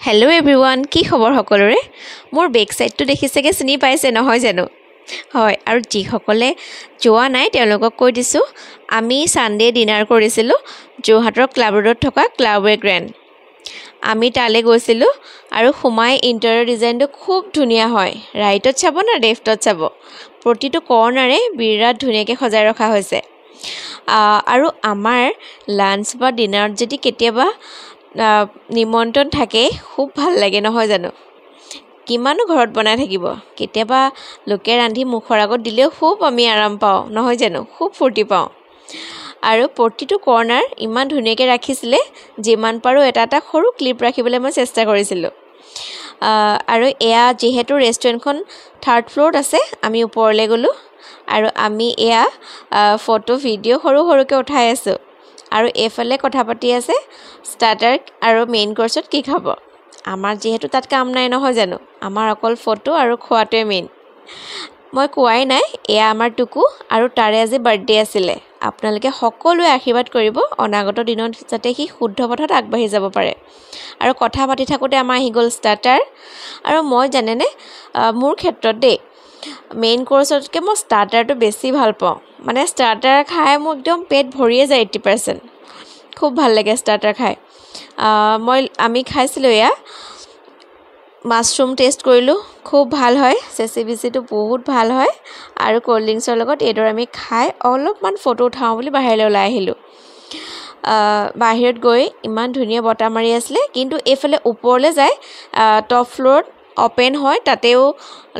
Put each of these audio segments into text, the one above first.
hello everyone की खबर सकलोरे मोर back side तो देखिसेगे चिनि पाइसे নহয় জানো হয় আৰু যি সকলে যোৱা নাই তেওঁলোকক কৈ দিছো আমি সানডে ডিনাৰ কৰিছিলো যোৰহাটৰ ক্লাব ৰোডত থকা ক্লাবৱে গ্ৰেন্ড আমি তালে গৈছিলো আৰু হুমাই ইন্টেৰিয়ৰ ডিজাইনটো খুব ধুনিয়া হয় ৰাইটত চাব না লেফটত চাব প্ৰতিটো কৰ্নাৰে বিৰাট ধুনিয়াকৈ সজাই ৰখা হৈছে আৰু আমাৰ লাঞ্চ বা ডিনাৰত যদি কেতিয়াবা নিমন্ত্ৰণ থাকে খুব ভাল লাগে নহয় জানো কিমানো ঘৰত বনাই থাকিব কেতিয়াবা লোকে ৰান্ধি মুখৰ আগত দিলেও খুব আমি আৰাম পাওঁ নহয় জানো খুব ফূৰ্তি পাওঁ আৰু প্ৰতিটো কৰ্নাৰ ইমান ধুনিয়াকৈ ৰাখিছিলে যিমান পাৰো এটা এটা সৰু ক্লিপ ৰাখিবলৈ মই চেষ্টা কৰিছিলো আৰু এয়া যেহেতু ৰেষ্টুৰেণ্টখন থাৰ্ড ফ্লোৰত আছে আমি ওপৰলৈ গলো আৰু আমি এয়া ফটো ভিডিও সৰু সৰুকৈ উঠাই আছো আৰু এফালে কথা পাতি আছে স্টাৰ্টাৰ আৰু মেইন কোৰ্সত কি খাব আমাৰ যেহেতু তাত কাম নাই নহয় জানো আমাৰ অকল ফটো আৰু খোৱাটোৱে মেইন মই কোৱাই নাই এয়া আমাৰ টুকু আৰু তাৰে আজি বাৰ্থডে আছিলে আপোনালোকে সকলোৱে আশীৰ্বাদ কৰিব অনাগত দিনত যাতে সি শুদ্ধ পথত আগবাঢ়ি যাব পাৰে আৰু কথা পাতি থাকোতে আমাৰ আহি গ'ল স্টাৰ্টাৰ আৰু মই জানেনে মোৰ ক্ষেত্ৰত দেই মেইন কোৰ্সতকৈ মই স্টাৰ্টাৰটো বেছি ভাল পাওঁ মানে স্টাৰ্টাৰ খাই মোৰ একদম পেট ভৰিয়ে যায় 80% খুব ভাল লাগে স্টাৰ্টাৰ খাই আমি খাইছিলোঁ এয়া মাছৰুম টেষ্ট কৰিলোঁ খুব ভাল হয় চেচিবিচিটো বহুত ভাল হয় আৰু কোল্ড ড্ৰিংকছৰ লগত এইদৰে আমি খাই অলপমান ফটো উঠাওঁ বুলি বাহিৰলৈ ওলাই আহিলোঁ বাহিৰত গৈ ইমান ধুনীয়া বতাহ মাৰি আছিলে কিন্তু এইফালে ওপৰলৈ যায় টপ ফ্লোৰত ওপেন হয় তাতেও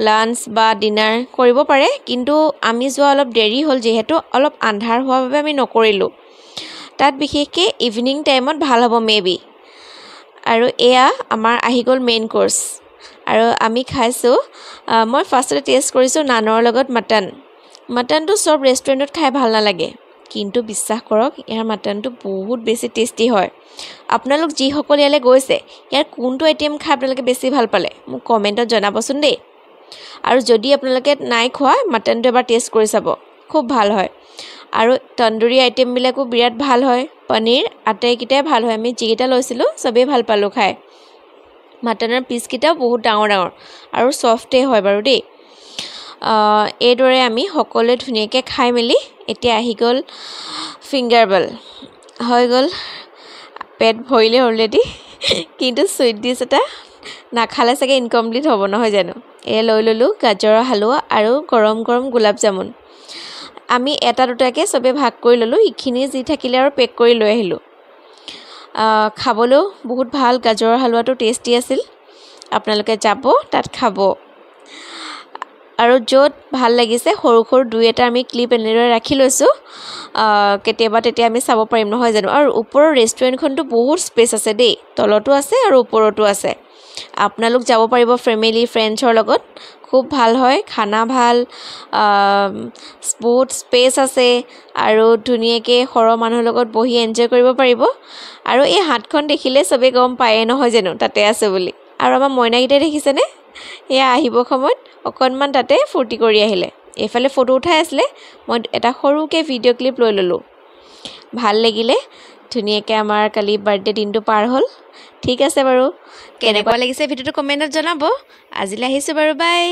লাঞ্চ বা ডিনাৰ কৰিব পাৰে কিন্তু আমি যোৱা অলপ দেৰি হ'ল যেহেতু অলপ আন্ধাৰ হোৱাৰ বাবে আমি নকৰিলোঁ তাত বিশেষকৈ ইভিনিং টাইমত ভাল হ'ব মেবি আৰু এয়া আমাৰ আহি গ'ল মেইন কোৰ্স আৰু আমি খাইছোঁ মই ফাৰ্ষ্টতে টেষ্ট কৰিছোঁ নানৰ লগত মটনটো সব ৰেষ্টুৰেণ্টত খাই ভাল নালাগে কিন্তু বিশ্বাস কৰক ইয়াৰ মটনটো বহুত বেছি টেষ্টি হয় আপোনালোক যিসকল ইয়ালৈ গৈছে ইয়াৰ কোনটো আইটেম খাই আপোনালোকে বেছি ভাল পালে মোক কমেণ্টত জনাবচোন দেই আৰু যদি আপোনালোকে নাই খোৱা মটনটো এবাৰ টেষ্ট কৰি চাব খুব ভাল হয় আৰু তন্দুৰী আইটেমবিলাকো বিৰাট ভাল হয় পনীৰ আটাইকেইটাই ভাল হয় আমি যিকেইটা লৈছিলোঁ চবেই ভাল পালোঁ খাই মটনৰ পিচকেইটাও বহুত ডাঙৰ ডাঙৰ আৰু ছফ্টেই হয় বাৰু দেই এইদৰে আমি সকলোৱে ধুনীয়াকৈ খাই মেলি এতিয়া আহি গ'ল ফিংগাৰ বল হৈ গ'ল পেট ভৰিলে অলৰেডি কিন্তু চুইট ডিছ এটা নাখালে চাগে ইনকমপ্লিট হ'ব নহয় জানো এয়া লৈ ল'লোঁ গাজৰৰ হালোৱা আৰু গৰম গৰম গোলাপ জামুন আমি এটা দুটাকৈ চবে ভাগ কৰি ল'লোঁ ইখিনি যি থাকিলে আৰু পেক কৰি লৈ আহিলোঁ খাবলৈও বহুত ভাল গাজৰৰ হালোৱাটো টেষ্টি আছিল আপোনালোকে যাব তাত খাব আৰু য'ত ভাল লাগিছে সৰু সৰু দুই এটা আমি ক্লিপ এনেদৰে ৰাখি লৈছোঁ কেতিয়াবা তেতিয়া আমি চাব পাৰিম নহয় জানো আৰু ওপৰৰ ৰেষ্টুৰেণ্টখনটো বহুত স্পেচ আছে দেই তলতো আছে আৰু ওপৰতো আছে আপোনালোক যাব পাৰিব ফেমিলি ফ্ৰেণ্ডছৰ লগত খুব ভাল হয় খানা ভাল বহুত স্পেচ আছে আৰু ধুনীয়াকৈ সৰহ মানুহৰ লগত বহি এনজয় কৰিব পাৰিব আৰু এই হাতখন দেখিলে চবেই গম পায়ে নহয় জানো তাতে আছে বুলি আৰু আমাৰ মইনাকেইটাই দেখিছেনে এয়া আহিব সময়ত অকণমান তাতে ফূৰ্তি কৰি আহিলে এইফালে ফটো উঠাই আছিলে মই এটা সৰুকৈ ভিডিঅ' ক্লিপ লৈ ল'লোঁ ভাল লাগিলে ধুনীয়াকৈ আমাৰ কালি বাৰ্থডে দিনটো পাৰ হ'ল ঠিক আছে বাৰু কেনেকুৱা লাগিছে ভিডিঅ'টো কমেণ্টত জনাব আজিলৈ আহিছোঁ বাৰু বাই